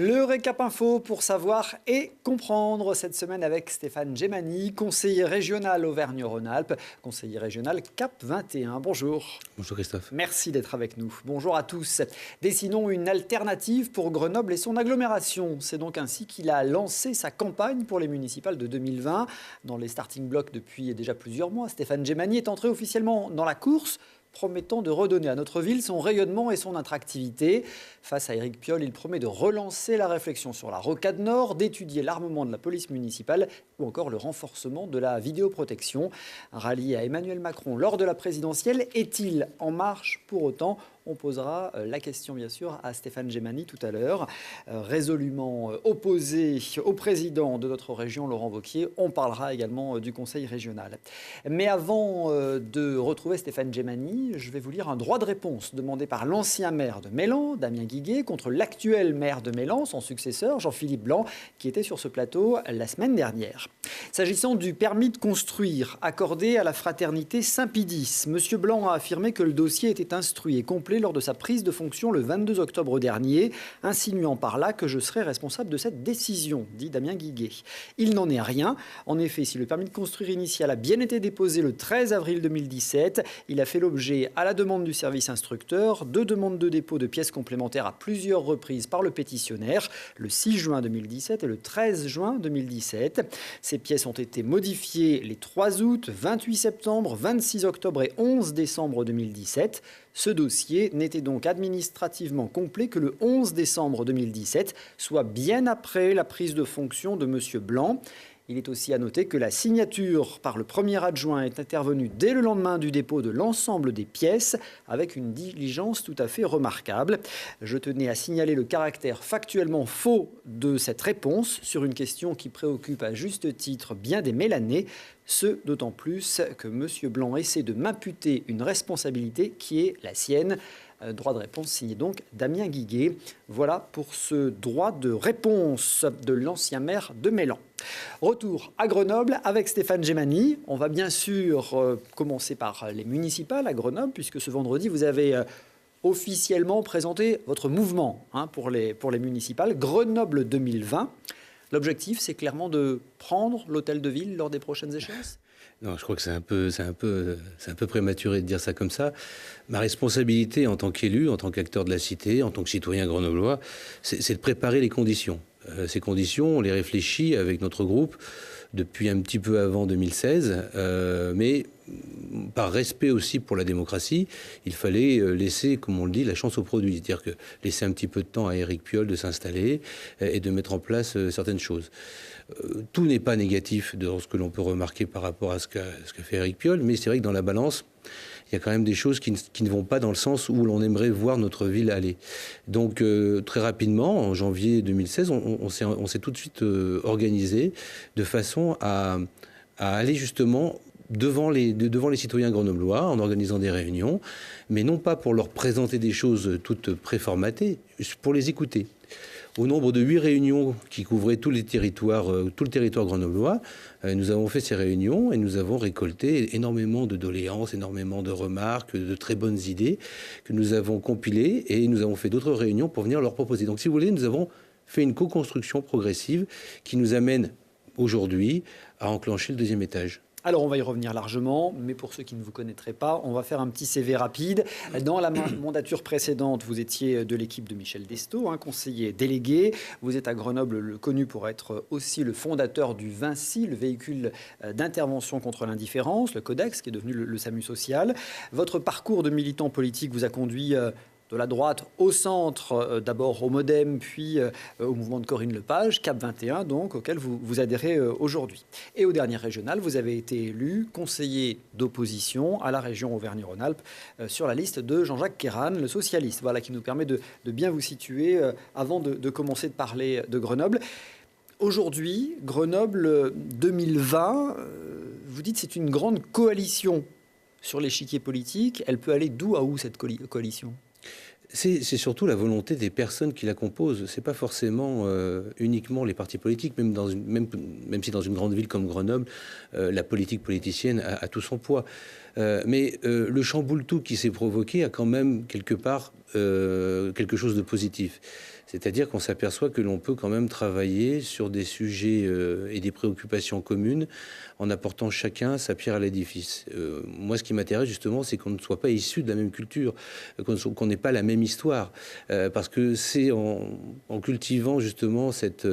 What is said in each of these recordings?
Le récap info pour savoir et comprendre cette semaine avec Stéphane Gemani, conseiller régional Auvergne-Rhône-Alpes, conseiller régional CAP 21. Bonjour. Bonjour Christophe. Merci d'être avec nous. Bonjour à tous. Dessinons une alternative pour Grenoble et son agglomération. C'est donc ainsi qu'il a lancé sa campagne pour les municipales de 2020. Dans les starting blocks depuis déjà plusieurs mois, Stéphane Gemani est entré officiellement dans la course, promettant de redonner à notre ville son rayonnement et son attractivité. Face à Éric Piolle, il promet de relancer la réflexion sur la rocade nord, d'étudier l'armement de la police municipale ou encore le renforcement de la vidéoprotection. Rallié à Emmanuel Macron lors de la présidentielle, est-il en marche pour autant ? On posera la question bien sûr à Stéphane Gemani tout à l'heure. Résolument opposé au président de notre région, Laurent Wauquiez, on parlera également du conseil régional. Mais avant de retrouver Stéphane Gemani, je vais vous lire un droit de réponse demandé par l'ancien maire de Mélan, Damien Guiguet, contre l'actuel maire de Mélan, son successeur, Jean-Philippe Blanc, qui était sur ce plateau la semaine dernière. S'agissant du permis de construire accordé à la fraternité Saint-Pidis, M. Blanc a affirmé que le dossier était instruit et complet lors de sa prise de fonction le 22 octobre dernier, insinuant par là que je serais responsable de cette décision, dit Damien Guiguet. Il n'en est rien. En effet, si le permis de construire initial a bien été déposé le 13 avril 2017, il a fait l'objet, à la demande du service instructeur, de demandes de dépôt de pièces complémentaires à plusieurs reprises par le pétitionnaire, le 6 juin 2017 et le 13 juin 2017. Ces pièces ont été modifiées les 3 août, 28 septembre, 26 octobre et 11 décembre 2017. Ce dossier n'était donc administrativement complet que le 11 décembre 2017, soit bien après la prise de fonction de M. Blanc. Il est aussi à noter que la signature par le premier adjoint est intervenue dès le lendemain du dépôt de l'ensemble des pièces, avec une diligence tout à fait remarquable. Je tenais à signaler le caractère factuellement faux de cette réponse sur une question qui préoccupe à juste titre bien des Mélanais, ce d'autant plus que M. Blanc essaie de m'imputer une responsabilité qui est la sienne. Droit de réponse signé donc Damien Guiguet. Voilà pour ce droit de réponse de l'ancien maire de Mélan. Retour à Grenoble avec Stéphane Gemani. On va bien sûr commencer par les municipales à Grenoble, puisque ce vendredi, vous avez officiellement présenté votre mouvement pour les municipales Grenoble 2020. L'objectif, c'est clairement de prendre l'hôtel de ville lors des prochaines échéances ? Non, je crois que c'est un peu prématuré de dire ça comme ça. Ma responsabilité en tant qu'élu, en tant qu'acteur de la cité, en tant que citoyen grenoblois, c'est de préparer les conditions. Ces conditions, on les réfléchit avec notre groupe depuis un petit peu avant 2016, mais par respect aussi pour la démocratie, il fallait laisser, comme on le dit, la chance au produit. C'est-à-dire que laisser un petit peu de temps à Éric Piolle de s'installer et de mettre en place certaines choses. Tout n'est pas négatif dans ce que l'on peut remarquer par rapport à ce qu'a fait Éric Piolle, mais c'est vrai que dans la balance, il y a quand même des choses qui ne vont pas dans le sens où l'on aimerait voir notre ville aller. Donc très rapidement, en janvier 2016, on s'est tout de suite organisé de façon à aller justement devant les citoyens grenoblois en organisant des réunions, mais non pas pour leur présenter des choses toutes préformatées, pour les écouter. Au nombre de 8 réunions qui couvraient tout le territoire grenoblois, nous avons fait ces réunions et nous avons récolté énormément de doléances, énormément de remarques, de très bonnes idées que nous avons compilées et nous avons fait d'autres réunions pour venir leur proposer. Donc si vous voulez, nous avons fait une co-construction progressive qui nous amène aujourd'hui à enclencher le 2e étage. Alors, on va y revenir largement, mais pour ceux qui ne vous connaîtraient pas, on va faire un petit CV rapide. Dans la mandature précédente, vous étiez de l'équipe de Michel Destot, conseiller délégué. Vous êtes à Grenoble connu pour être aussi le fondateur du Vinci, le véhicule d'intervention contre l'indifférence, le Codex, qui est devenu le SAMU social. Votre parcours de militant politique vous a conduit de la droite au centre, d'abord au MoDem, puis au mouvement de Corinne Lepage, CAP 21, donc, auquel vous adhérez aujourd'hui. Et au dernier régional, vous avez été élu conseiller d'opposition à la région Auvergne-Rhône-Alpes sur la liste de Jean-Jacques Kéran, le socialiste. Voilà, qui nous permet de bien vous situer avant de commencer de parler de Grenoble. Aujourd'hui, Grenoble 2020, vous dites c'est une grande coalition sur l'échiquier politique. Elle peut aller d'où à où cette coalition ? C'est surtout la volonté des personnes qui la composent. C'est pas forcément uniquement les partis politiques, même si dans une grande ville comme Grenoble, la politique politicienne a tout son poids. Mais le chamboule-tout qui s'est provoqué a quand même quelque part quelque chose de positif. C'est-à-dire qu'on s'aperçoit que l'on peut quand même travailler sur des sujets et des préoccupations communes en apportant chacun sa pierre à l'édifice. Moi, ce qui m'intéresse justement, c'est qu'on ne soit pas issus de la même culture, qu'on n'ait pas la même histoire. Parce que c'est en cultivant justement cette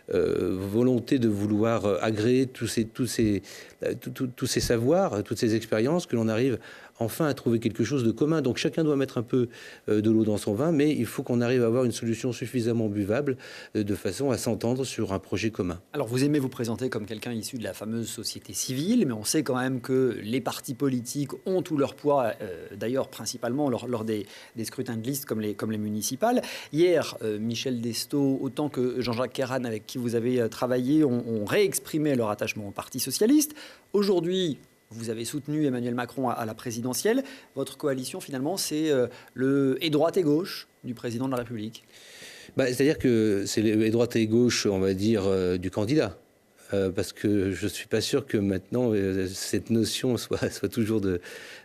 volonté de vouloir agréer tous ces savoirs, toutes ces expériences, que l'on arrive enfin à trouver quelque chose de commun. Donc chacun doit mettre un peu de l'eau dans son vin, mais il faut qu'on arrive à avoir une solution suffisamment buvable de façon à s'entendre sur un projet commun. Alors vous aimez vous présenter comme quelqu'un issu de la fameuse société civile, mais on sait quand même que les partis politiques ont tout leur poids, d'ailleurs principalement lors des scrutins de liste comme les municipales. Hier, Michel Destau, autant que Jean-Jacques Kerran, avec qui vous avez travaillé, ont réexprimé leur attachement au Parti socialiste. Aujourd'hui, vous avez soutenu Emmanuel Macron à la présidentielle. Votre coalition, finalement, c'est et droite et gauche du président de la République. C'est-à-dire que c'est les droite et gauche, on va dire, du candidat. Parce que je ne suis pas sûr que maintenant cette notion soit toujours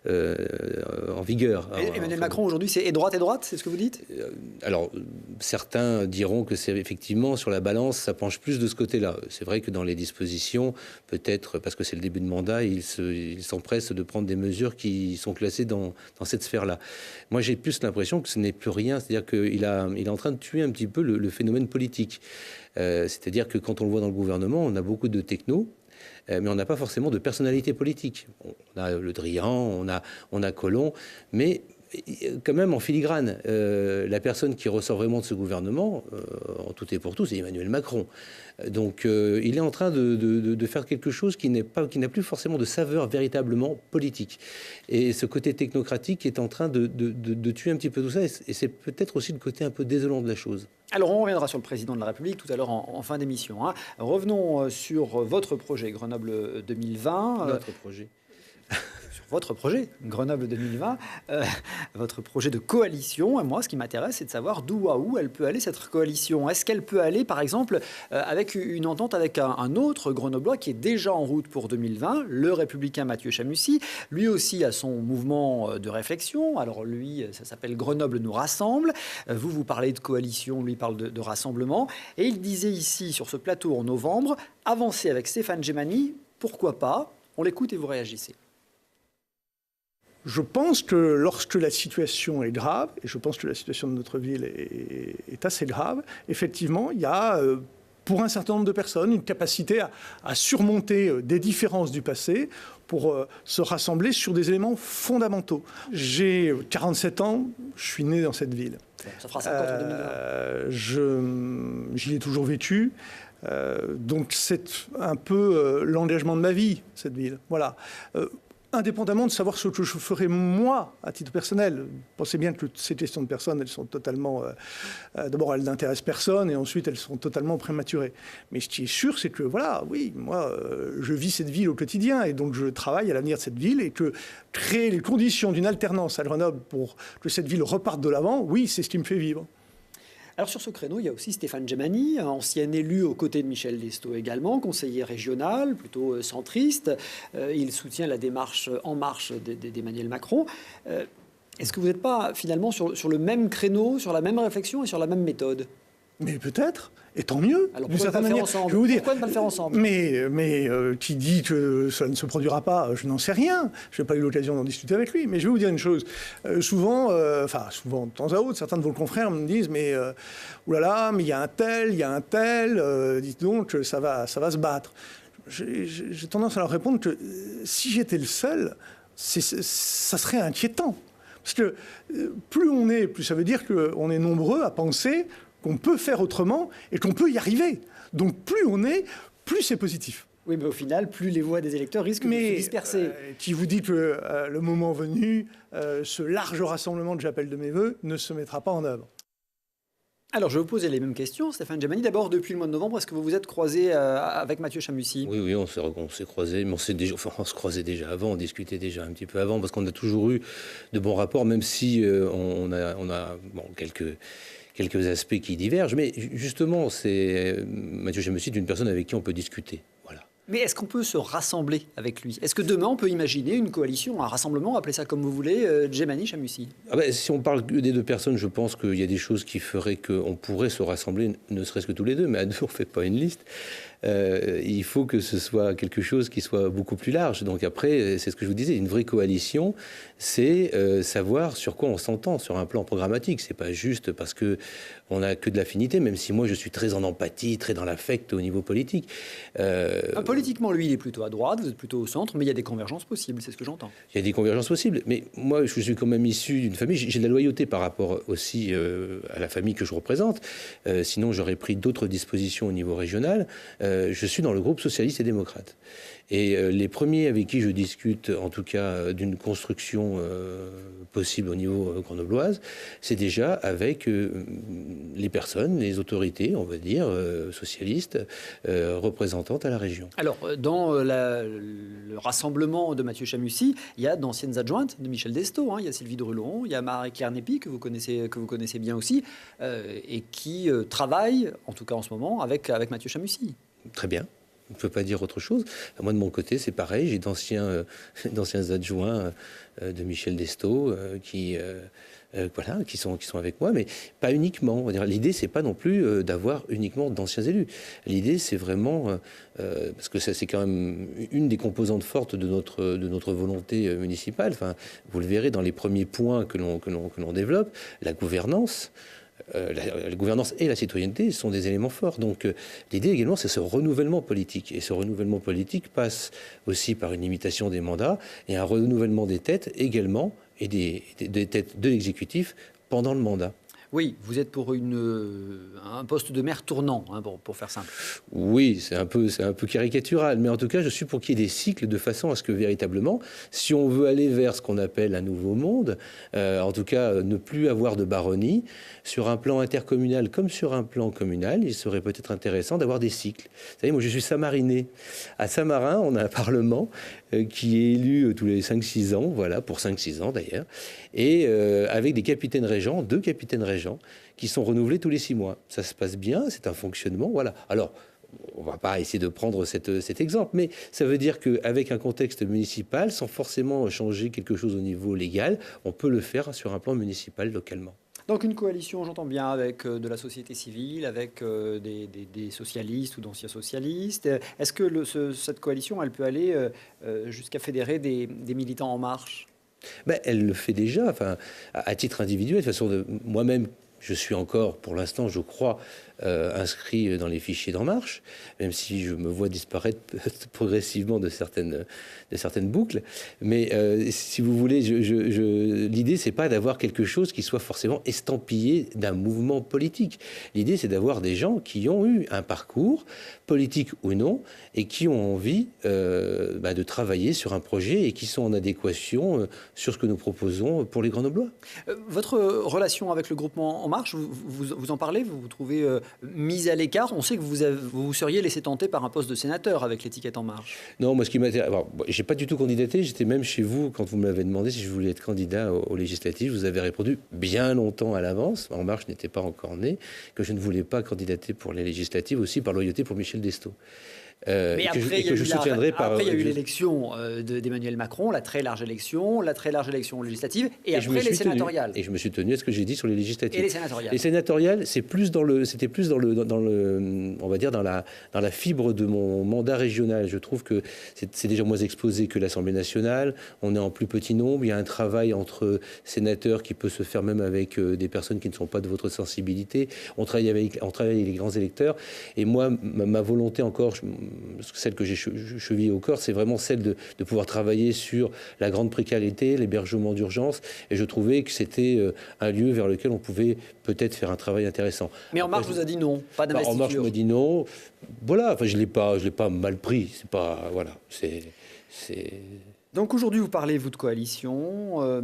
en vigueur. Emmanuel Macron aujourd'hui, c'est et droite, c'est ce que vous dites? Alors, certains diront que c'est effectivement sur la balance, ça penche plus de ce côté-là. C'est vrai que dans les dispositions, peut-être parce que c'est le début de mandat, il s'empresse de prendre des mesures qui sont classées dans cette sphère-là. Moi, j'ai plus l'impression que ce n'est plus rien, c'est-à-dire qu'il est en train de tuer un petit peu le phénomène politique. C'est-à-dire que quand on le voit dans le gouvernement, on a beaucoup de technos, mais on n'a pas forcément de personnalité politique. On a Le Drian, on a Collomb, mais quand même en filigrane, la personne qui ressort vraiment de ce gouvernement, en tout et pour tout, c'est Emmanuel Macron. Donc il est en train de faire quelque chose qui n'a plus forcément de saveur véritablement politique. Et ce côté technocratique est en train de tuer un petit peu tout ça, et c'est peut-être aussi le côté un peu désolant de la chose. Alors, on reviendra sur le président de la République tout à l'heure en fin d'émission. Revenons sur votre projet Grenoble 2020. Notre projet. Sur votre projet Grenoble 2020, votre projet de coalition. Et moi, ce qui m'intéresse, c'est de savoir d'où à où elle peut aller, cette coalition. Est-ce qu'elle peut aller, par exemple, avec une entente avec un autre Grenoblois qui est déjà en route pour 2020, le républicain Mathieu Chamussy. Lui aussi a son mouvement de réflexion. Alors lui, ça s'appelle Grenoble nous rassemble. Vous parlez de coalition, lui parle de rassemblement. Et il disait ici, sur ce plateau en novembre, avancer avec Stéphane Gemani, pourquoi pas? On l'écoute et vous réagissez. Je pense que lorsque la situation est grave, et je pense que la situation de notre ville est assez grave, effectivement, il y a, pour un certain nombre de personnes, une capacité à surmonter des différences du passé pour se rassembler sur des éléments fondamentaux. J'ai 47 ans, je suis né dans cette ville. Ça fera 50 en 2020. J'y ai toujours vécu. Donc c'est un peu l'engagement de ma vie, cette ville. Voilà. Indépendamment de savoir ce que je ferai moi, à titre personnel. Pensez bien que ces questions de personnes, elles sont totalement... D'abord, elles n'intéressent personne, et ensuite, elles sont totalement prématurées. Mais ce qui est sûr, c'est que, voilà, oui, moi, je vis cette ville au quotidien, et donc je travaille à l'avenir de cette ville, et que créer les conditions d'une alternance à Grenoble pour que cette ville reparte de l'avant, oui, c'est ce qui me fait vivre. Alors sur ce créneau, il y a aussi Stéphane Gemani, ancien élu aux côtés de Michel Destau également, conseiller régional, plutôt centriste. Il soutient la démarche En Marche d'Emmanuel Macron. Est-ce que vous n'êtes pas finalement sur le même créneau, sur la même réflexion et sur la même méthode ? Mais peut-être, et tant mieux. Alors pourquoi ne pas le faire ensemble ? Mais qui dit que cela ne se produira pas, je n'en sais rien. Je n'ai pas eu l'occasion d'en discuter avec lui. Mais je vais vous dire une chose. Souvent, de temps à autre, certains de vos confrères me disent mais oulala, mais il y a un tel, dites donc, ça va se battre. J'ai tendance à leur répondre que si j'étais le seul, ça serait inquiétant. Parce que plus on est, plus ça veut dire qu'on est nombreux à penser qu'on peut faire autrement et qu'on peut y arriver. Donc plus on est, plus c'est positif. Oui, mais au final, plus les voix des électeurs risquent de se disperser. Qui vous dit que le moment venu, ce large rassemblement que j'appelle de mes voeux ne se mettra pas en œuvre. Alors, je vais vous poser les mêmes questions, Stéphane Djemani. D'abord, depuis le mois de novembre, est-ce que vous vous êtes croisé avec Mathieu Chamussi? Oui, on s'est croisés, mais on se croisait déjà avant, on discutait déjà un petit peu avant, parce qu'on a toujours eu de bons rapports, même si on a quelques aspects qui divergent. Mais justement, Mathieu Chamussi est une personne avec qui on peut discuter. Voilà. Mais est-ce qu'on peut se rassembler avec lui? Est-ce que demain, on peut imaginer une coalition, un rassemblement, appelez ça comme vous voulez, Djemani-Chamussi? Si on parle des deux personnes, je pense qu'il y a des choses qui feraient qu'on pourrait se rassembler, ne serait-ce que tous les deux, mais à deux, on ne fait pas une liste. Il faut que ce soit quelque chose qui soit beaucoup plus large. Donc après, c'est ce que je vous disais, une vraie coalition, c'est savoir sur quoi on s'entend sur un plan programmatique. C'est pas juste parce que on n'a que de l'affinité, même si moi je suis très en empathie, très dans l'affect au niveau politique. Politiquement, lui, il est plutôt à droite, vous êtes plutôt au centre, mais il y a des convergences possibles, c'est ce que j'entends. Il y a des convergences possibles, mais moi je suis quand même issu d'une famille, j'ai de la loyauté par rapport aussi à la famille que je représente. Sinon j'aurais pris d'autres dispositions au niveau régional. Je suis dans le groupe socialiste et démocrate. Et les premiers avec qui je discute, en tout cas, d'une construction possible au niveau grenobloise, c'est déjà avec les personnes, les autorités, on va dire, socialistes, représentantes à la région. Alors, dans le rassemblement de Mathieu Chamussi, il y a d'anciennes adjointes de Michel Destot. Il y a Sylvie Drulon, il y a Marie-Claire Népi, que vous connaissez bien aussi, et qui travaille, en tout cas en ce moment, avec Mathieu Chamussi. Très bien. On ne peut pas dire autre chose. Moi, de mon côté, c'est pareil. J'ai d'anciens adjoints de Michel Destot qui sont avec moi, mais pas uniquement. L'idée, c'est pas non plus d'avoir uniquement d'anciens élus. L'idée, c'est vraiment parce que ça, c'est quand même une des composantes fortes de notre volonté municipale. Enfin, vous le verrez dans les premiers points que l'on développe, la gouvernance. La gouvernance et la citoyenneté sont des éléments forts. Donc l'idée également, c'est ce renouvellement politique. Et ce renouvellement politique passe aussi par une limitation des mandats et un renouvellement des têtes également, et des têtes de l'exécutif pendant le mandat. Oui, vous êtes pour un poste de maire tournant, pour faire simple. Oui, c'est un peu caricatural, mais en tout cas, je suis pour qu'il y ait des cycles de façon à ce que véritablement, si on veut aller vers ce qu'on appelle un nouveau monde, en tout cas, ne plus avoir de baronnie, sur un plan intercommunal comme sur un plan communal, il serait peut-être intéressant d'avoir des cycles. Vous savez, moi, je suis samarinais. À Saint-Marin, on a un parlement qui est élu tous les 5-6 ans, voilà, pour 5-6 ans d'ailleurs, et avec des capitaines régents, 2 capitaines régents, qui sont renouvelés tous les 6 mois. Ça se passe bien, c'est un fonctionnement, voilà. Alors, on ne va pas essayer de prendre cet exemple, mais ça veut dire qu'avec un contexte municipal, sans forcément changer quelque chose au niveau légal, on peut le faire sur un plan municipal localement. Donc une coalition, j'entends bien, avec de la société civile, avec des socialistes ou d'anciens socialistes. Est-ce que cette coalition, elle peut aller jusqu'à fédérer des militants En Marche? Elle le fait déjà, enfin, à titre individuel. De toute façon, moi-même, je suis encore, pour l'instant, je crois, inscrit dans les fichiers d'En Marche, même si je me vois disparaître progressivement de certaines boucles. Mais si vous voulez, l'idée, c'est pas d'avoir quelque chose qui soit forcément estampillé d'un mouvement politique. L'idée, c'est d'avoir des gens qui ont eu un parcours, politique ou non, et qui ont envie de travailler sur un projet et qui sont en adéquation sur ce que nous proposons pour les Grenoblois. Votre relation avec le groupement En Marche, vous en parlez, vous vous trouvez mise à l'écart? On sait que vous seriez laissé tenter par un poste de sénateur avec l'étiquette En Marche. Non, moi, ce qui m'intéresse... j'ai pas du tout candidaté. J'étais même chez vous quand vous m'avez demandé si je voulais être candidat aux législatives. Vous avez répondu bien longtemps à l'avance. En Marche n'était pas encore né, que je ne voulais pas candidater pour les législatives, aussi par loyauté pour Michel Destot. Mais après, il y a eu l'élection d'Emmanuel Macron, la très large élection législative, et après les sénatoriales. Et je me suis tenu à ce que j'ai dit sur les législatives. Et les sénatoriales. Les sénatoriales, c'était plus dans la fibre de mon mandat régional. Je trouve que c'est déjà moins exposé que l'Assemblée nationale. On est en plus petit nombre. Il y a un travail entre sénateurs qui peut se faire même avec des personnes qui ne sont pas de votre sensibilité. On travaille avec les grands électeurs. Et moi, ma volonté encore, celle que j'ai chevillée au corps, c'est vraiment celle de pouvoir travailler sur la grande précarité, l'hébergement d'urgence. Et je trouvais que c'était un lieu vers lequel on pouvait peut-être faire un travail intéressant. Mais En Marche vous a dit non, pas d'investiture. En Marche me dit non. Voilà, enfin, je l'ai pas mal pris. C'est pas, voilà, c'est. Donc aujourd'hui, vous parlez, vous, de coalition.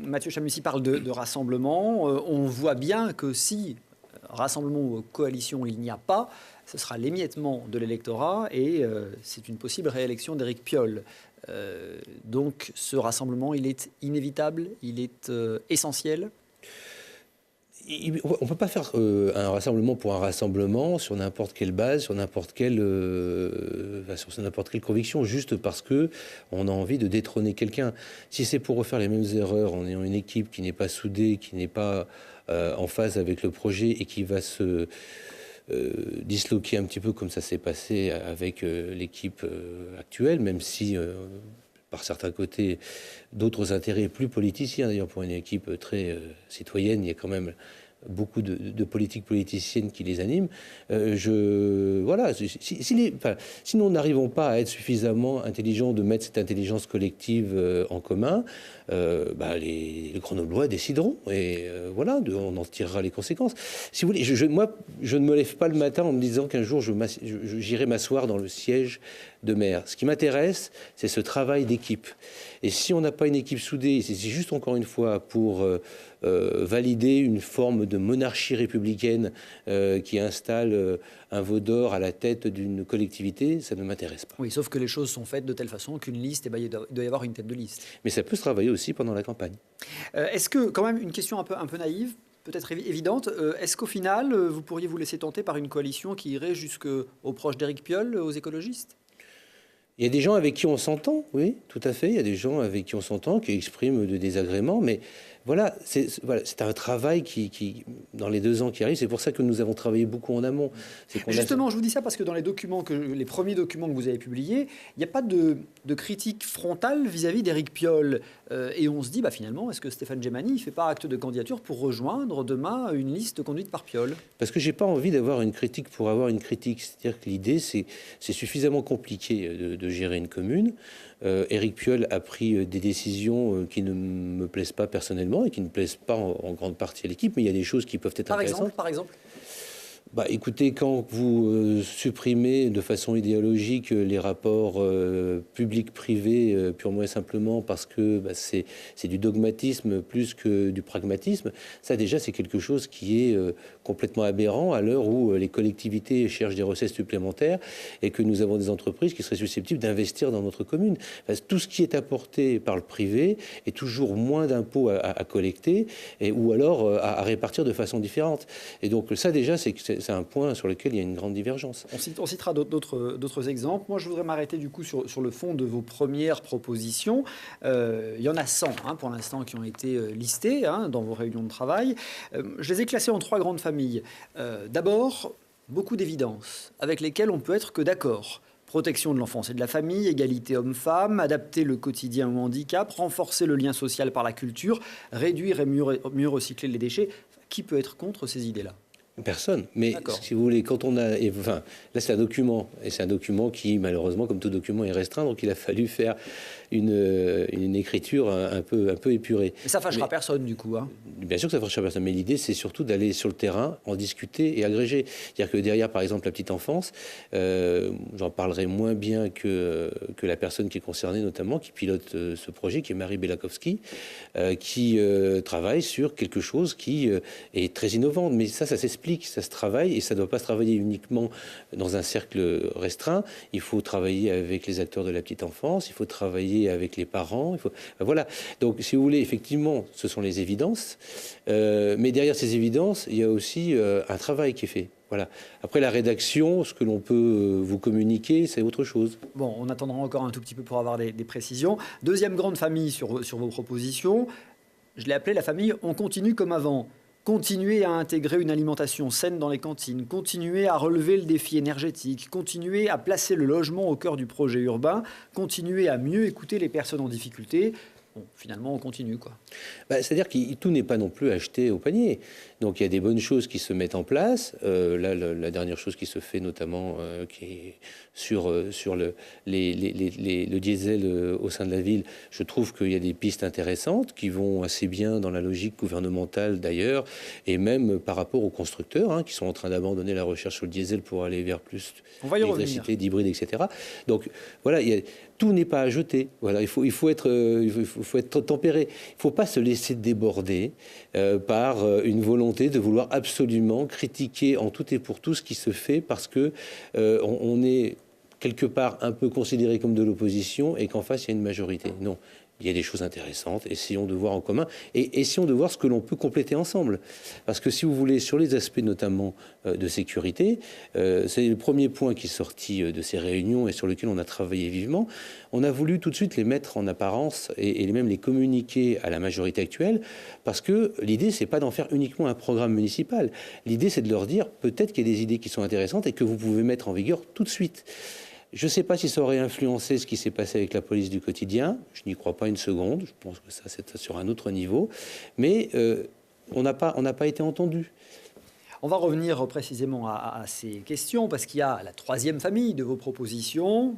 Mathieu Chamussi parle de rassemblement. On voit bien que si rassemblement ou coalition il n'y a pas, ce sera l'émiettement de l'électorat et c'est une possible réélection d'Éric Piolle. Donc ce rassemblement, il est inévitable, il est essentiel. On ne peut pas faire un rassemblement pour un rassemblement sur n'importe quelle base, sur n'importe quelle conviction, juste parce que on a envie de détrôner quelqu'un. Si c'est pour refaire les mêmes erreurs en ayant une équipe qui n'est pas soudée, qui n'est pas en phase avec le projet et qui va se disloquer un petit peu comme ça s'est passé avec l'équipe actuelle, même si par certains côtés, d'autres intérêts plus politiciens. D'ailleurs, pour une équipe très citoyenne, il y a quand même beaucoup de politiques politiciennes qui les animent. Si nous n'arrivons pas à être suffisamment intelligents de mettre cette intelligence collective en commun, les Grenoblois décideront. Et on en tirera les conséquences. Si vous voulez, moi, je ne me lève pas le matin en me disant qu'un jour, j'irai m'asseoir dans le siège de maire. Ce qui m'intéresse, c'est ce travail d'équipe. Et si on n'a pas une équipe soudée, c'est juste encore une fois pour valider une forme de monarchie républicaine qui installe un veau d'or à la tête d'une collectivité, ça ne m'intéresse pas. Oui, sauf que les choses sont faites de telle façon qu'une liste, il doit y avoir une tête de liste. Mais ça peut se travailler aussi pendant la campagne. Est-ce que, quand même, une question un peu naïve, peut-être évidente, est-ce qu'au final, vous pourriez vous laisser tenter par une coalition qui irait jusqu'aux proches d'Éric Piolle, aux écologistes ? Il y a des gens avec qui on s'entend, oui, tout à fait. Il y a des gens avec qui on s'entend, qui expriment de désagréments, mais c'est un travail qui, dans les 2 ans qui arrivent, c'est pour ça que nous avons travaillé beaucoup en amont. Justement, je vous dis ça parce que dans les premiers documents que vous avez publiés, il n'y a pas de critique frontale vis-à-vis d'Éric Piolle. Et on se dit, finalement, est-ce que Stéphane Gemani ne fait pas acte de candidature pour rejoindre demain une liste conduite par Piolle ? Parce que je n'ai pas envie d'avoir une critique pour avoir une critique. C'est-à-dire que l'idée, c'est suffisamment compliqué de gérer une commune. Éric Piolle a pris des décisions qui ne me plaisent pas personnellement et qui ne plaisent pas en grande partie à l'équipe, mais il y a des choses qui peuvent être intéressantes. Par exemple écoutez, quand vous supprimez de façon idéologique les rapports public-privé purement et simplement parce que c'est du dogmatisme plus que du pragmatisme, ça déjà c'est quelque chose qui est complètement aberrant à l'heure où les collectivités cherchent des recettes supplémentaires et que nous avons des entreprises qui seraient susceptibles d'investir dans notre commune. Tout ce qui est apporté par le privé est toujours moins d'impôts à collecter ou alors à répartir de façon différente. Et donc ça déjà c'est un point sur lequel il y a une grande divergence. On citera d'autres exemples. Moi, je voudrais m'arrêter du coup sur le fond de vos premières propositions. Il y en a 100 pour l'instant qui ont été listées dans vos réunions de travail. Je les ai classées en 3 grandes familles. D'abord, beaucoup d'évidences avec lesquelles on peut être que d'accord. Protection de l'enfance et de la famille, égalité homme-femme, adapter le quotidien au handicap, renforcer le lien social par la culture, réduire et mieux recycler les déchets. Qui peut être contre ces idées-là ? Personne. Mais si vous voulez, quand on a... là, c'est un document. Et c'est un document qui, malheureusement, comme tout document, est restreint. Donc, il a fallu faire une écriture un peu épurée. Mais ça ne fâchera personne, du coup. Bien sûr que ça ne fâchera personne. Mais l'idée, c'est surtout d'aller sur le terrain, en discuter et agréger. C'est-à-dire que derrière, par exemple, la petite enfance, j'en parlerai moins bien que la personne qui est concernée, notamment, qui pilote ce projet, qui est Marie Belakowski, qui travaille sur quelque chose qui est très innovant. Mais ça s'explique. Ça se travaille et ça ne doit pas se travailler uniquement dans un cercle restreint. Il faut travailler avec les acteurs de la petite enfance, il faut travailler avec les parents. Voilà. Donc, si vous voulez, effectivement, ce sont les évidences. Mais derrière ces évidences, il y a aussi un travail qui est fait. Voilà. Après, la rédaction, ce que l'on peut vous communiquer, c'est autre chose. Bon, on attendra encore un tout petit peu pour avoir des précisions. Deuxième grande famille sur vos propositions, je l'ai appelée la famille « On continue comme avant ». Continuer à intégrer une alimentation saine dans les cantines, continuer à relever le défi énergétique, continuer à placer le logement au cœur du projet urbain, continuer à mieux écouter les personnes en difficulté. Bon, finalement, on continue, quoi. C'est-à-dire que tout n'est pas non plus acheté au panier. Donc, il y a des bonnes choses qui se mettent en place. Là, la dernière chose qui se fait, notamment, qui est sur le diesel au sein de la ville, je trouve qu'il y a des pistes intéressantes qui vont assez bien dans la logique gouvernementale, d'ailleurs, et même par rapport aux constructeurs qui sont en train d'abandonner la recherche sur le diesel pour aller vers plus d'électricité, d'hybride, etc. Donc, voilà, tout n'est pas à jeter. Voilà, il faut être tempéré. Il ne faut pas se laisser déborder par une volonté de vouloir absolument critiquer en tout et pour tout ce qui se fait parce que on est quelque part un peu considéré comme de l'opposition et qu'en face il y a une majorité. Non. Il y a des choses intéressantes, essayons de voir en commun et essayons de voir ce que l'on peut compléter ensemble. Parce que si vous voulez, sur les aspects notamment de sécurité, c'est le premier point qui est sorti de ces réunions et sur lequel on a travaillé vivement. On a voulu tout de suite les mettre en apparence et même les communiquer à la majorité actuelle parce que l'idée, c'est pas d'en faire uniquement un programme municipal. L'idée, c'est de leur dire peut-être qu'il y a des idées qui sont intéressantes et que vous pouvez mettre en vigueur tout de suite. Je ne sais pas si ça aurait influencé ce qui s'est passé avec la police du quotidien. Je n'y crois pas une seconde. Je pense que ça, c'est sur un autre niveau. Mais on n'a pas été entendu. On va revenir précisément à ces questions, parce qu'il y a la troisième famille de vos propositions.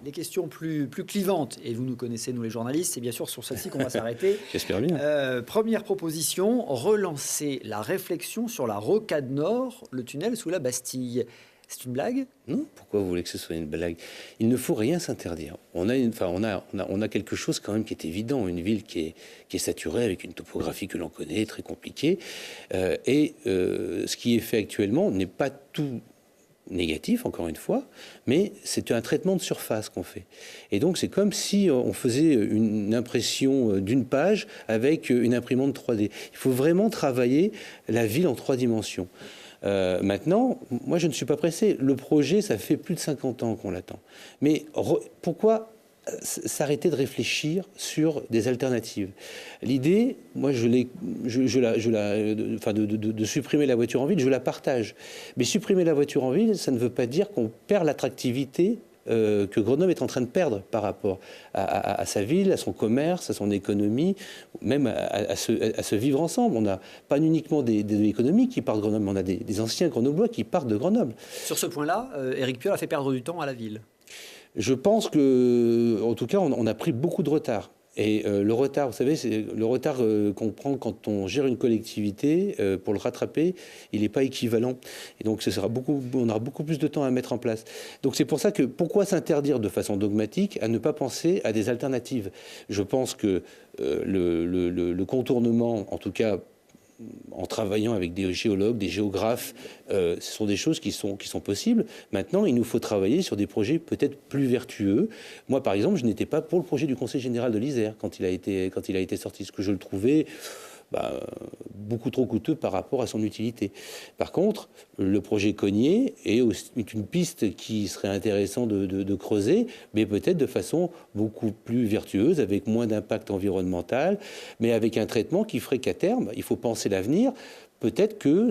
Les questions plus clivantes, et vous nous connaissez, nous les journalistes, c'est bien sûr sur celle-ci qu'on va s'arrêter. J'espère bien. Première proposition, relancer la réflexion sur la rocade nord, le tunnel sous la Bastille. C'est une blague ? Non, pourquoi vous voulez que ce soit une blague ? Il ne faut rien s'interdire. On a quelque chose quand même qui est évident, une ville qui est saturée avec une topographie que l'on connaît, très compliquée. Ce qui est fait actuellement n'est pas tout négatif, encore une fois, mais c'est un traitement de surface qu'on fait. Et donc c'est comme si on faisait une impression d'une page avec une imprimante 3D. Il faut vraiment travailler la ville en 3 dimensions. Maintenant, moi je ne suis pas pressé. Le projet, ça fait plus de 50 ans qu'on l'attend. Mais pourquoi s'arrêter de réfléchir sur des alternatives? L'idée, moi de supprimer la voiture en ville, je la partage. Mais supprimer la voiture en ville, ça ne veut pas dire qu'on perd l'attractivité que Grenoble est en train de perdre par rapport à sa ville, à son commerce, à son économie, même à se vivre ensemble. On n'a pas uniquement des économies qui partent de Grenoble, mais on a des anciens Grenoblois qui partent de Grenoble. Sur ce point-là, Éric Piolle a fait perdre du temps à la ville. Je pense que, en tout cas, on a pris beaucoup de retard. Et le retard, vous savez, c'est le retard qu'on prend quand on gère une collectivité, pour le rattraper, il n'est pas équivalent. Et donc, on aura beaucoup plus de temps à mettre en place. Donc, c'est pour ça que, pourquoi s'interdire de façon dogmatique à ne pas penser à des alternatives? Je pense que le contournement, en tout cas, en travaillant avec des géologues, des géographes, ce sont des choses qui sont possibles. Maintenant, il nous faut travailler sur des projets peut-être plus vertueux. Moi, par exemple, je n'étais pas pour le projet du Conseil général de l'Isère quand il a été sorti, ce que je le trouvais beaucoup trop coûteux par rapport à son utilité. Par contre, le projet Cognier est une piste qui serait intéressant de creuser, mais peut-être de façon beaucoup plus vertueuse, avec moins d'impact environnemental, mais avec un traitement qui ferait qu'à terme, il faut penser l'avenir. Peut-être que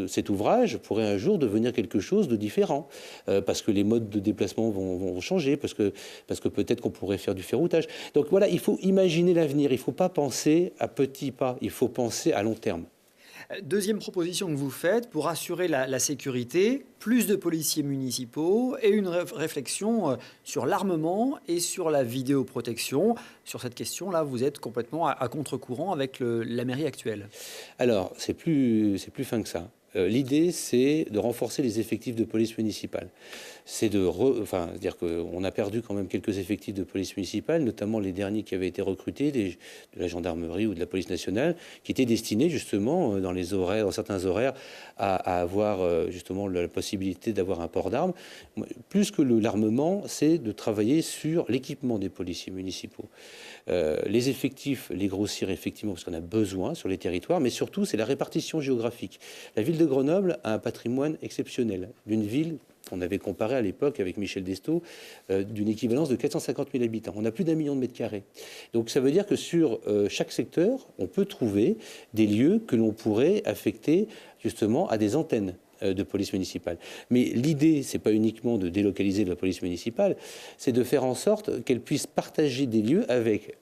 cet ouvrage pourrait un jour devenir quelque chose de différent, parce que les modes de déplacement vont changer, parce que peut-être qu'on pourrait faire du ferroutage. Donc voilà, il faut imaginer l'avenir, il ne faut pas penser à petits pas, il faut penser à long terme. Deuxième proposition que vous faites, pour assurer la sécurité, plus de policiers municipaux et une réflexion sur l'armement et sur la vidéoprotection. Sur cette question-là, vous êtes complètement à contre-courant avec la mairie actuelle. Alors, c'est plus fin que ça. L'idée, c'est de renforcer les effectifs de police municipale. C'est dire qu'on a perdu quand même quelques effectifs de police municipale, notamment les derniers qui avaient été recrutés de la gendarmerie ou de la police nationale, qui étaient destinés justement dans certains horaires, à avoir justement la possibilité d'avoir un port d'armes. Plus que l'armement, c'est de travailler sur l'équipement des policiers municipaux. Les effectifs, les grossir effectivement parce qu'on a besoin sur les territoires, mais surtout c'est la répartition géographique. La ville de Grenoble a un patrimoine exceptionnel, d'une ville qu'on avait comparé à l'époque avec Michel Destot, d'une équivalence de 450 000 habitants. On a plus d'1 million de mètres carrés. Donc ça veut dire que sur chaque secteur, on peut trouver des lieux que l'on pourrait affecter justement à des antennes de police municipale. Mais l'idée, c'est pas uniquement de délocaliser la police municipale, c'est de faire en sorte qu'elle puisse partager des lieux avec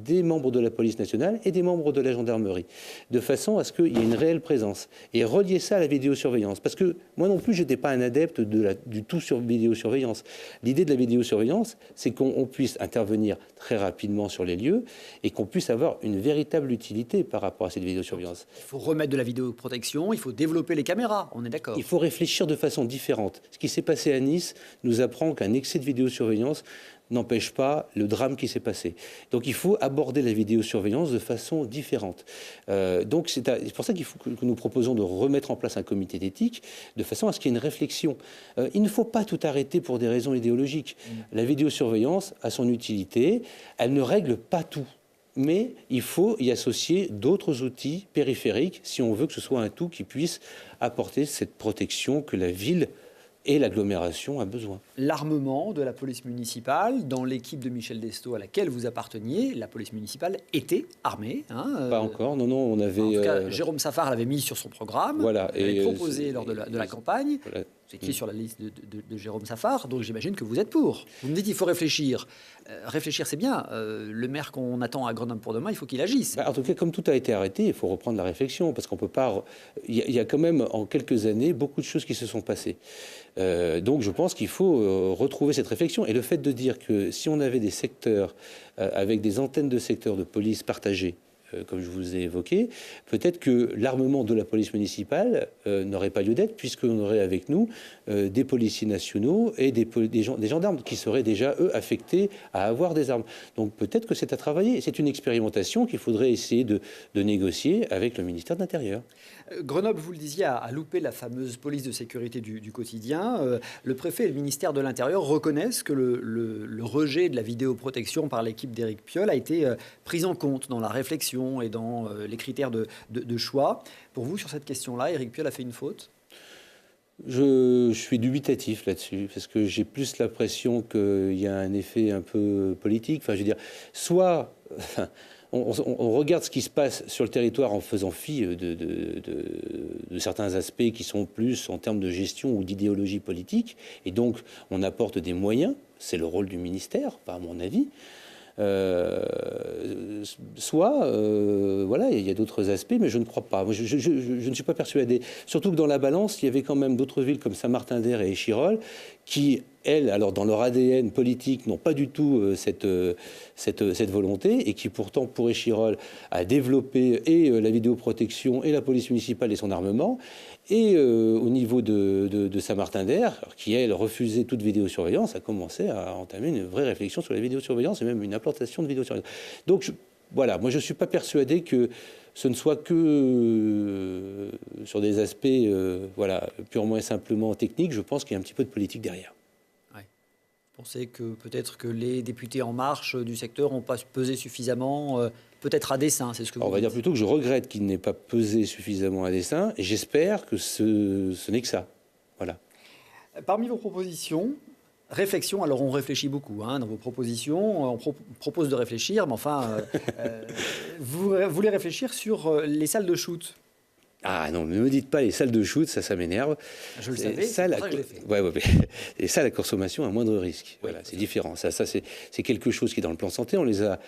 des membres de la police nationale et des membres de la gendarmerie, de façon à ce qu'il y ait une réelle présence. Et relier ça à la vidéosurveillance. Parce que moi non plus, je n'étais pas un adepte du tout sur vidéosurveillance. L'idée de la vidéosurveillance, c'est qu'on puisse intervenir très rapidement sur les lieux et qu'on puisse avoir une véritable utilité par rapport à cette vidéosurveillance. Il faut remettre de la vidéoprotection, il faut développer les caméras, on est d'accord. Il faut réfléchir de façon différente. Ce qui s'est passé à Nice nous apprend qu'un excès de vidéosurveillance n'empêche pas le drame qui s'est passé. Donc il faut aborder la vidéosurveillance de façon différente. Donc c'est pour ça qu'il faut que nous proposons de remettre en place un comité d'éthique de façon à ce qu'il y ait une réflexion. Il ne faut pas tout arrêter pour des raisons idéologiques. La vidéosurveillance a son utilité, elle ne règle pas tout. Mais il faut y associer d'autres outils périphériques si on veut que ce soit un tout qui puisse apporter cette protection que la ville et l'agglomération a besoin. L'armement de la police municipale, dans l'équipe de Michel Destot à laquelle vous apparteniez, la police municipale était armée. Pas encore, non, on avait... En tout cas, Jérôme Safar l'avait mis sur son programme, voilà, l'avait proposé lors de la campagne. Voilà. Vous étiez sur la liste de Jérôme Safar, donc j'imagine que vous êtes pour. Vous me dites qu'il faut réfléchir. Réfléchir, c'est bien. Le maire qu'on attend à Grenoble pour demain, il faut qu'il agisse. En tout cas, comme tout a été arrêté, il faut reprendre la réflexion, parce qu'on peut pas... Il y a quand même, en quelques années, beaucoup de choses qui se sont passées. Donc je pense qu'il faut retrouver cette réflexion. Et le fait de dire que si on avait des secteurs avec des antennes de secteurs de police partagées, comme je vous ai évoqué, peut-être que l'armement de la police municipale n'aurait pas lieu d'être, puisqu'on aurait avec nous des policiers nationaux et des gendarmes qui seraient déjà, eux, affectés à avoir des armes. Donc peut-être que c'est à travailler. C'est une expérimentation qu'il faudrait essayer de négocier avec le ministère de l'Intérieur. Grenoble, vous le disiez, a loupé la fameuse police de sécurité du quotidien. Le préfet et le ministère de l'Intérieur reconnaissent que le rejet de la vidéoprotection par l'équipe d'Éric Piolle a été pris en compte dans la réflexion et dans les critères de choix. Pour vous, sur cette question-là, Éric Piolle a fait une faute ? Je suis dubitatif là-dessus, parce que j'ai plus l'impression qu'il y a un effet un peu politique. Enfin, je veux dire, soit... On regarde ce qui se passe sur le territoire en faisant fi de certains aspects qui sont plus en termes de gestion ou d'idéologie politique, et donc on apporte des moyens, c'est le rôle du ministère, pas à mon avis. Soit, voilà, il y a d'autres aspects, mais je ne crois pas. Je ne suis pas persuadé. Surtout que dans la balance, il y avait quand même d'autres villes comme Saint-Martin-d'Hères et Échirolles qui, elles, alors dans leur ADN politique, n'ont pas du tout cette volonté, et qui pourtant, pour Échirolles, a développé et la vidéoprotection et la police municipale et son armement. Et au niveau de Saint-Martin-d'Hères, qui, elle, refusait toute vidéosurveillance, a commencé à entamer une vraie réflexion sur la vidéosurveillance et même une implantation de vidéosurveillance. Donc, voilà, moi, je ne suis pas persuadé que ce ne soit que sur des aspects voilà, purement et simplement techniques. Je pense qu'il y a un petit peu de politique derrière. Ouais. Vous pensez que peut-être que les députés En Marche du secteur n'ont pas pesé suffisamment peut-être à dessein, c'est ce que vous On va dire plutôt que je regrette qu'il n'ait pas pesé suffisamment à dessein, et j'espère que ce n'est que ça. Voilà. Parmi vos propositions, réflexion, alors on réfléchit beaucoup dans vos propositions, on propose de réfléchir, mais enfin, vous voulez réfléchir sur les salles de shoot. Ah non, ne me dites pas les salles de shoot, ça m'énerve. Je le savais, c'est pour ça que je l'ai fait. Ouais, et ça, la consommation à moindre risque. Voilà, c'est différent. Ça c'est quelque chose qui est dans le plan santé. On les a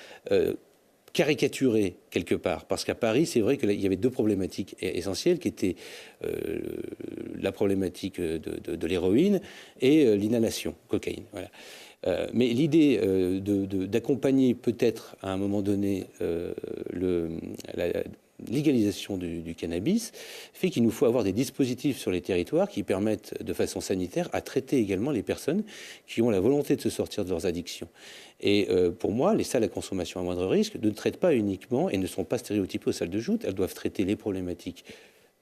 caricaturé quelque part, parce qu'à Paris, c'est vrai qu'il y avait deux problématiques essentielles qui étaient la problématique de l'héroïne et l'inhalation, cocaïne. Voilà. Mais l'idée d'accompagner peut-être à un moment donné la légalisation du cannabis fait qu'il nous faut avoir des dispositifs sur les territoires qui permettent de façon sanitaire à traiter également les personnes qui ont la volonté de se sortir de leurs addictions. Et pour moi, les salles à consommation à moindre risque ne traitent pas uniquement et ne sont pas stéréotypées aux salles de joute. Elles doivent traiter les problématiques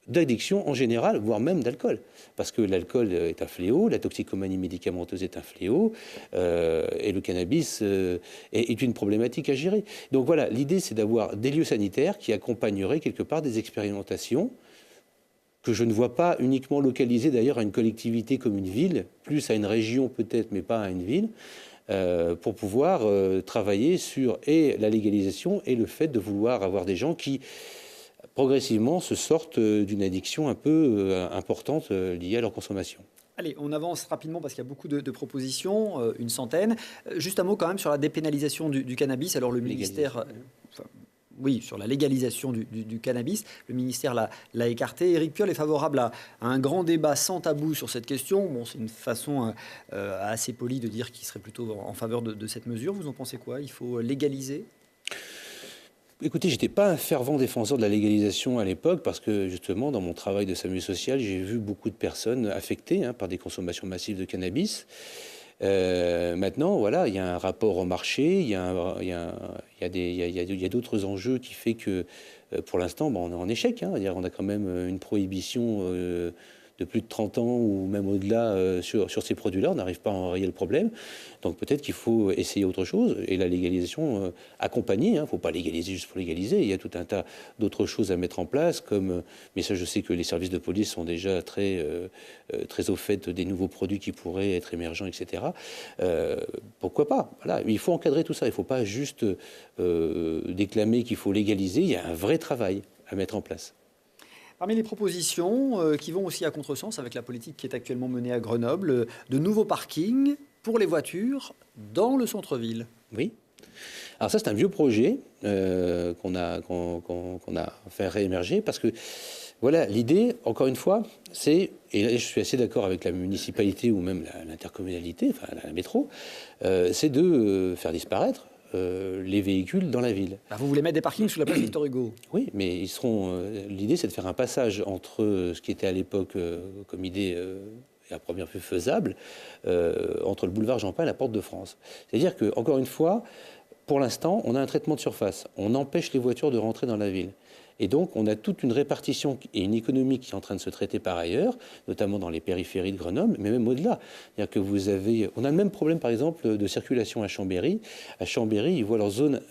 d'addiction en général, voire même d'alcool. Parce que l'alcool est un fléau, la toxicomanie médicamenteuse est un fléau, et le cannabis est une problématique à gérer. Donc voilà, l'idée c'est d'avoir des lieux sanitaires qui accompagneraient quelque part des expérimentations que je ne vois pas uniquement localisées d'ailleurs à une collectivité comme une ville, plus à une région peut-être, mais pas à une ville, pour pouvoir travailler sur et la légalisation et le fait de vouloir avoir des gens qui progressivement se sortent d'une addiction un peu importante liée à leur consommation. Allez, on avance rapidement parce qu'il y a beaucoup de propositions, une centaine. Juste un mot quand même sur la dépénalisation du cannabis. Alors le ministère... Oui, sur la légalisation du cannabis. Le ministère l'a écarté. Éric Piolle est favorable à un grand débat sans tabou sur cette question. Bon, c'est une façon assez polie de dire qu'il serait plutôt en faveur de cette mesure. Vous en pensez quoi? Il faut légaliser? Écoutez, je n'étais pas un fervent défenseur de la légalisation à l'époque parce que, justement, dans mon travail de SAMU social, j'ai vu beaucoup de personnes affectées par des consommations massives de cannabis. Maintenant, voilà, il y a un rapport au marché, il y a d'autres enjeux qui fait que, pour l'instant, on est en échec. Hein. On a quand même une prohibition de plus de 30 ans ou même au-delà sur ces produits-là. On n'arrive pas à enrayer le problème. Donc peut-être qu'il faut essayer autre chose. Et la légalisation accompagnée, il ne faut pas légaliser juste pour légaliser. Il y a tout un tas d'autres choses à mettre en place, comme, mais ça je sais que les services de police sont déjà très au fait des nouveaux produits qui pourraient être émergents, etc. Pourquoi pas? Voilà. Il faut encadrer tout ça. Il ne faut pas juste déclamer qu'il faut légaliser. Il y a un vrai travail à mettre en place. Parmi les propositions qui vont aussi à contresens avec la politique qui est actuellement menée à Grenoble, de nouveaux parkings pour les voitures dans le centre-ville. Oui. Alors ça, c'est un vieux projet qu'on a fait réémerger parce que, voilà, l'idée, encore une fois, c'est, et là je suis assez d'accord avec la municipalité ou même l'intercommunalité, enfin la métro, c'est de faire disparaître les véhicules dans la ville. Vous voulez mettre des parkings sous la place Victor Hugo? Oui, mais ils seront. L'idée, c'est de faire un passage entre ce qui était à l'époque comme idée à première vue faisable, entre le boulevard Jean-Paul et la Porte de France. C'est-à-dire que, encore une fois, pour l'instant, on a un traitement de surface. On empêche les voitures de rentrer dans la ville. Et donc, on a toute une répartition et une économie qui est en train de se traiter par ailleurs, notamment dans les périphéries de Grenoble, mais même au-delà. C'est-à-dire que on a le même problème, par exemple, de circulation à Chambéry. À Chambéry, ils voient leur zone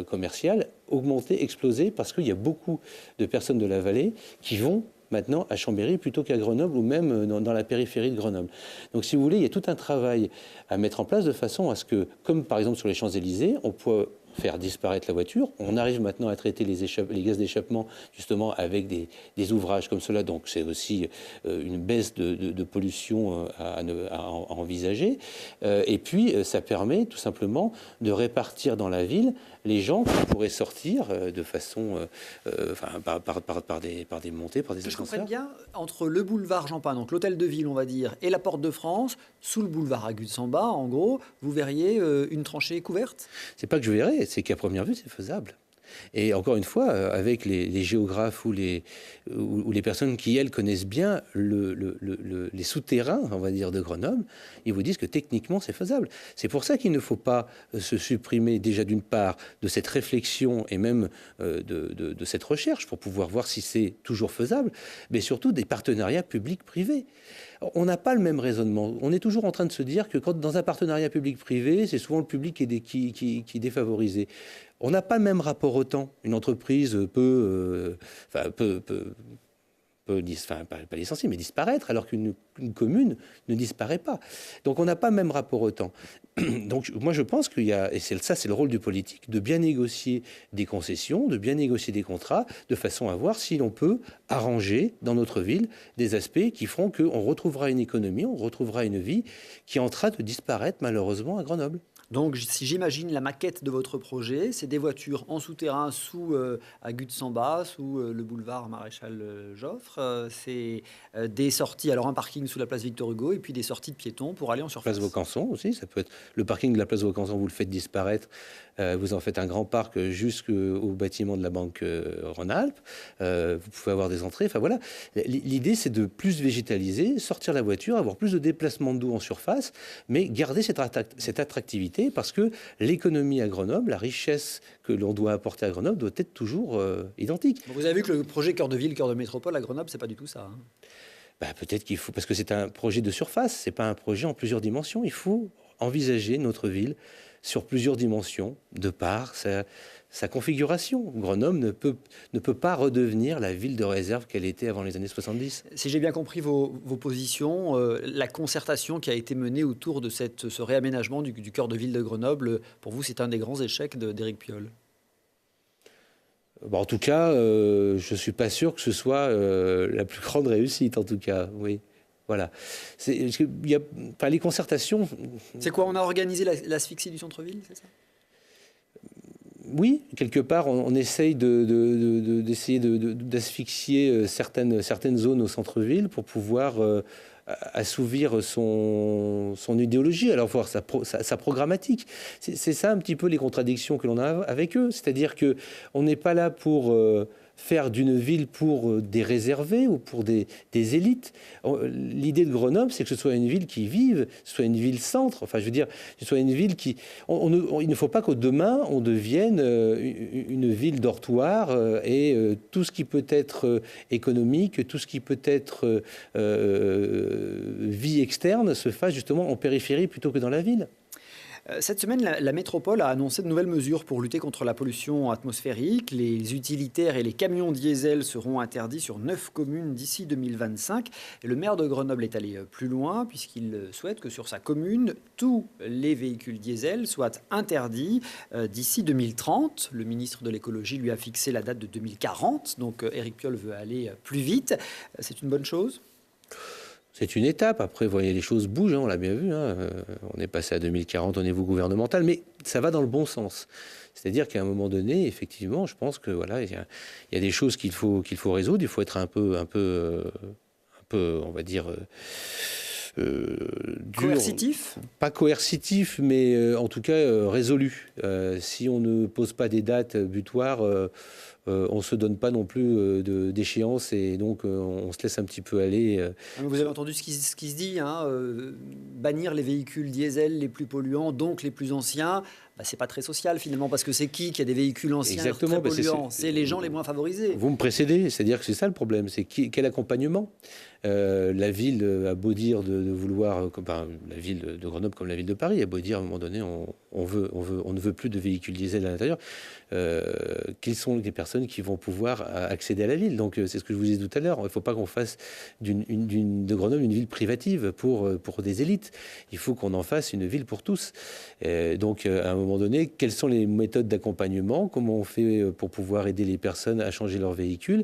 commerciale augmenter, exploser, parce qu'il y a beaucoup de personnes de la vallée qui vont maintenant à Chambéry plutôt qu'à Grenoble ou même dans la périphérie de Grenoble. Donc, si vous voulez, il y a tout un travail à mettre en place de façon à ce que, comme par exemple sur les Champs-Élysées, on peut faire disparaître la voiture. On arrive maintenant à traiter les gaz d'échappement justement avec des ouvrages comme cela. Donc c'est aussi une baisse de pollution à envisager. Et puis ça permet tout simplement de répartir dans la ville les gens qui pourraient sortir de façon par des montées, par des ascenseurs. Je comprends bien, entre le boulevard Jean-Paul, donc l'hôtel de ville on va dire, et la Porte de France, sous le boulevard Agues-en-Bas, en gros, vous verriez une tranchée couverte? C'est pas que je verrais, c'est qu'à première vue, c'est faisable. Et encore une fois, avec les géographes ou les personnes qui, elles, connaissent bien les souterrains, on va dire, de Grenoble, ils vous disent que techniquement, c'est faisable. C'est pour ça qu'il ne faut pas se supprimer déjà d'une part de cette réflexion et même de cette recherche pour pouvoir voir si c'est toujours faisable, mais surtout des partenariats publics-privés. On n'a pas le même raisonnement. On est toujours en train de se dire que quand dans un partenariat public-privé, c'est souvent le public qui est défavorisé. On n'a pas le même rapport au temps. Une entreprise peut pas licencier, mais disparaître, alors qu'une commune ne disparaît pas. Donc on n'a pas le même rapport au temps. Donc moi je pense qu'il y a, et c'est le rôle du politique, de bien négocier des concessions, de bien négocier des contrats, de façon à voir si l'on peut arranger dans notre ville des aspects qui feront qu'on retrouvera une économie, on retrouvera une vie qui est en train de disparaître malheureusement à Grenoble. Donc, si j'imagine la maquette de votre projet, c'est des voitures en souterrain sous Agues-en-Bas, sous le boulevard Maréchal Joffre. C'est des sorties, alors un parking sous la place Victor Hugo, et puis des sorties de piétons pour aller en surface. Place Vaucanson aussi, ça peut être le parking de la place Vaucanson, vous le faites disparaître, vous en faites un grand parc jusqu'au bâtiment de la Banque Rhône-Alpes. Vous pouvez avoir des entrées. Enfin voilà, l'idée c'est de plus végétaliser, sortir la voiture, avoir plus de déplacements d'eau en surface, mais garder cette attractivité. Parce que l'économie à Grenoble, la richesse que l'on doit apporter à Grenoble doit être toujours identique. Vous avez vu que le projet cœur de ville, cœur de métropole à Grenoble, c'est pas du tout ça. Peut-être qu'il faut, parce que c'est un projet de surface, c'est pas un projet en plusieurs dimensions. Il faut envisager notre ville sur plusieurs dimensions, de par sa configuration. Grenoble ne peut pas redevenir la ville de réserve qu'elle était avant les années 70. Si j'ai bien compris vos positions, la concertation qui a été menée autour de ce réaménagement du cœur de ville de Grenoble, pour vous, c'est un des grands échecs d'Éric Piolle? En tout cas, je ne suis pas sûr que ce soit la plus grande réussite, en tout cas, oui. Voilà. Les concertations... C'est quoi, on a organisé l'asphyxie du centre-ville, c'est ça? Oui, quelque part, on essaye d'essayer d'asphyxier certaines zones au centre-ville pour pouvoir assouvir son idéologie, alors voir sa programmatique. C'est ça un petit peu les contradictions que l'on a avec eux. C'est-à-dire qu'on n'est pas là pour faire d'une ville pour des réservés ou pour des élites. L'idée de Grenoble, c'est que ce soit une ville qui vive, ce soit une ville centre. Enfin, je veux dire, ce soit une ville qui... il ne faut pas qu'au demain, on devienne une ville dortoir et tout ce qui peut être économique, tout ce qui peut être vie externe se fasse justement en périphérie plutôt que dans la ville. Cette semaine, la métropole a annoncé de nouvelles mesures pour lutter contre la pollution atmosphérique. Les utilitaires et les camions diesel seront interdits sur 9 communes d'ici 2025. Et le maire de Grenoble est allé plus loin puisqu'il souhaite que sur sa commune, tous les véhicules diesel soient interdits d'ici 2030. Le ministre de l'écologie lui a fixé la date de 2040. Donc Éric Piolle veut aller plus vite. C'est une bonne chose ? C'est une étape. Après, vous voyez, les choses bougent, on l'a bien vu. On est passé à 2040 au niveau gouvernemental, mais ça va dans le bon sens. C'est-à-dire qu'à un moment donné, effectivement, je pense que voilà, il y a des choses qu'il faut résoudre. Il faut être un peu, on va dire, dur. Coercitif ? Pas coercitif, mais en tout cas résolu. Si on ne pose pas des dates butoirs, on ne se donne pas non plus d'échéance et donc on se laisse un petit peu aller. Vous avez entendu ce qui se dit, bannir les véhicules diesel les plus polluants, donc les plus anciens. C'est pas très social finalement, parce que c'est qui a des véhicules anciens très polluants ? C'est les gens les moins favorisés. Vous me précédez, c'est-à-dire que c'est ça le problème, c'est quel accompagnement ? La ville a beau dire de vouloir, la ville de Grenoble comme la ville de Paris a beau dire à un moment donné on ne veut plus de véhicules diesel à l'intérieur. Quelles sont les personnes qui vont pouvoir accéder à la ville ? Donc c'est ce que je vous disais tout à l'heure. Il ne faut pas qu'on fasse de Grenoble une ville privative pour des élites. Il faut qu'on en fasse une ville pour tous. Donc à un moment donné, quelles sont les méthodes d'accompagnement ? Comment on fait pour pouvoir aider les personnes à changer leur véhicule ?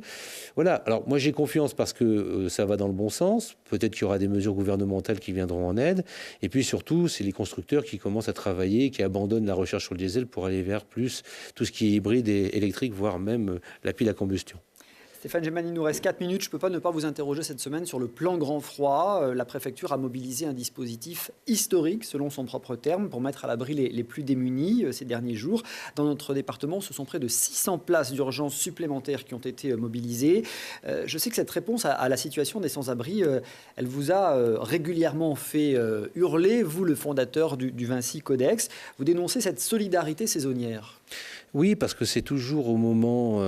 Voilà. Alors moi j'ai confiance parce que ça va dans le bon sens. Peut-être qu'il y aura des mesures gouvernementales qui viendront en aide. Et puis surtout, c'est les constructeurs qui commencent à travailler, qui abandonnent la recherche sur le diesel pour aller vers plus tout ce qui est hybride et électrique, voire même la pile à combustion. Stéphane Gemman, il nous reste 4 minutes. Je ne peux pas ne pas vous interroger cette semaine sur le plan grand froid. La préfecture a mobilisé un dispositif historique, selon son propre terme, pour mettre à l'abri les plus démunis ces derniers jours. Dans notre département, ce sont près de 600 places d'urgence supplémentaires qui ont été mobilisées. Je sais que cette réponse à la situation des sans-abri, elle vous a régulièrement fait hurler, vous, le fondateur du Vinci Codex. Vous dénoncez cette solidarité saisonnière. Oui, parce que c'est toujours au moment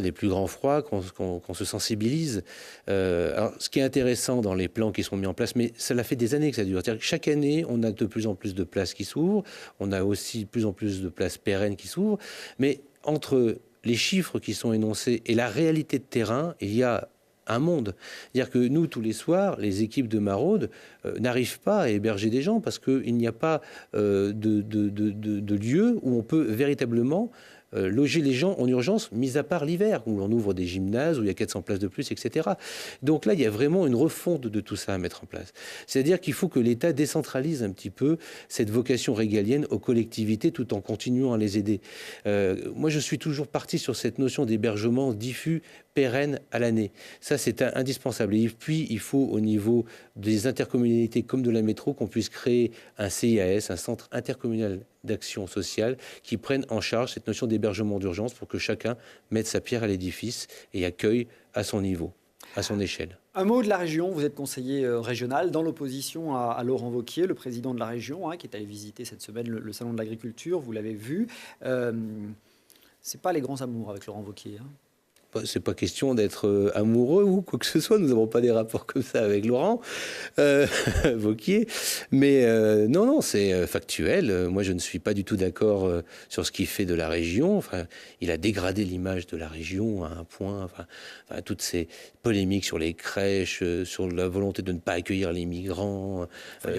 des plus grands froids qu'on se sensibilise. Alors, ce qui est intéressant dans les plans qui sont mis en place, mais cela fait des années que ça dure. C'est-à-dire que chaque année, on a de plus en plus de places qui s'ouvrent. On a aussi de plus en plus de places pérennes qui s'ouvrent. Mais entre les chiffres qui sont énoncés et la réalité de terrain, il y a un monde. C'est-à-dire que nous, tous les soirs, les équipes de maraude n'arrivent pas à héberger des gens parce qu'il n'y a pas de lieu où on peut véritablement loger les gens en urgence, mis à part l'hiver, où on ouvre des gymnases, où il y a 400 places de plus, etc. Donc là, il y a vraiment une refonte de tout ça à mettre en place. C'est-à-dire qu'il faut que l'État décentralise un petit peu cette vocation régalienne aux collectivités tout en continuant à les aider. Moi, je suis toujours parti sur cette notion d'hébergement diffus, pérenne à l'année. Ça, c'est indispensable. Et puis, il faut, au niveau des intercommunalités comme de la métro, qu'on puisse créer un CIAS, un centre intercommunal d'action sociale, qui prenne en charge cette notion d'hébergement d'urgence pour que chacun mette sa pierre à l'édifice et accueille à son niveau, à son échelle. Un mot de la région, vous êtes conseiller régional dans l'opposition à Laurent Wauquiez, le président de la région, qui est allé visiter cette semaine le salon de l'agriculture, vous l'avez vu. C'est pas les grands amours avec Laurent Wauquiez. C'est pas question d'être amoureux ou quoi que ce soit. Nous n'avons pas des rapports comme ça avec Laurent Wauquiez. Mais non, c'est factuel. Moi, je ne suis pas du tout d'accord sur ce qu'il fait de la région. Enfin, il a dégradé l'image de la région à un point. Enfin, toutes ces polémiques sur les crèches, sur la volonté de ne pas accueillir les migrants,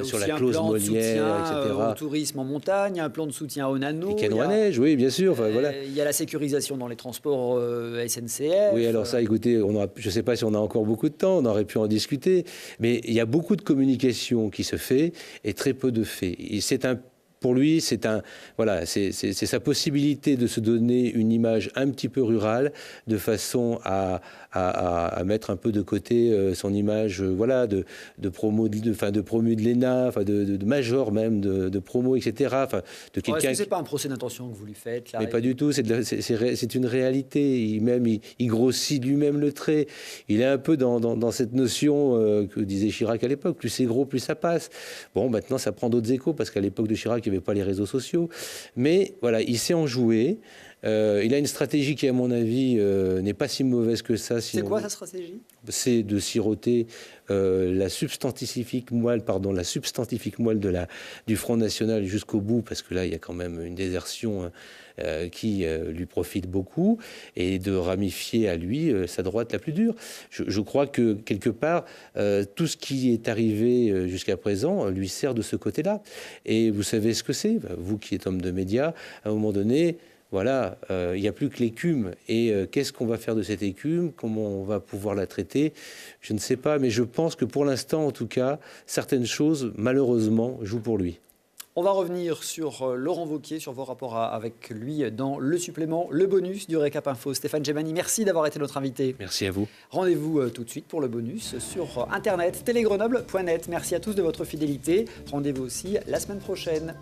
sur la clause Molière, etc. Au tourisme en montagne, un plan de soutien au nano. Les canons à neige, oui, bien sûr. Enfin, voilà. Il y a la sécurisation dans les transports SNCF. Oui, alors ça, écoutez, je ne sais pas si on a encore beaucoup de temps, on aurait pu en discuter, mais il y a beaucoup de communication qui se fait et très peu de faits. Et c'est un pour lui, c'est sa possibilité de se donner une image un petit peu rurale, de façon à mettre un peu de côté son image, de promo de l'ENA, de major même, de promo, etc. De quelqu'un. Est-ce que c'est pas un procès d'intention que vous lui faites là? Mais pas du tout. C'est une réalité. Il grossit lui-même le trait. Il est un peu dans cette notion que disait Chirac à l'époque. Plus c'est gros, plus ça passe. Bon, maintenant, ça prend d'autres échos parce qu'à l'époque de Chirac, il n'y avait pas les réseaux sociaux. Mais voilà, il sait en jouer. Il a une stratégie qui, à mon avis, n'est pas si mauvaise que ça. C'est quoi sa stratégie? C'est de siroter la substantifique moelle du Front National jusqu'au bout, parce que là, il y a quand même une désertion qui lui profite beaucoup, et de ramifier à lui sa droite la plus dure. Je crois que, quelque part, tout ce qui est arrivé jusqu'à présent lui sert de ce côté-là. Et vous savez ce que c'est, vous qui êtes homme de médias, à un moment donné, voilà, il n'y a plus que l'écume. Et qu'est-ce qu'on va faire de cette écume? Comment on va pouvoir la traiter? Je ne sais pas, mais je pense que pour l'instant, en tout cas, certaines choses, malheureusement, jouent pour lui. On va revenir sur Laurent Wauquiez, sur vos rapports avec lui dans le supplément, le bonus du Récap Info. Stéphane Gemani, merci d'avoir été notre invité. Merci à vous. Rendez-vous tout de suite pour le bonus sur Internet, télégrenoble.net. Merci à tous de votre fidélité. Rendez-vous aussi la semaine prochaine.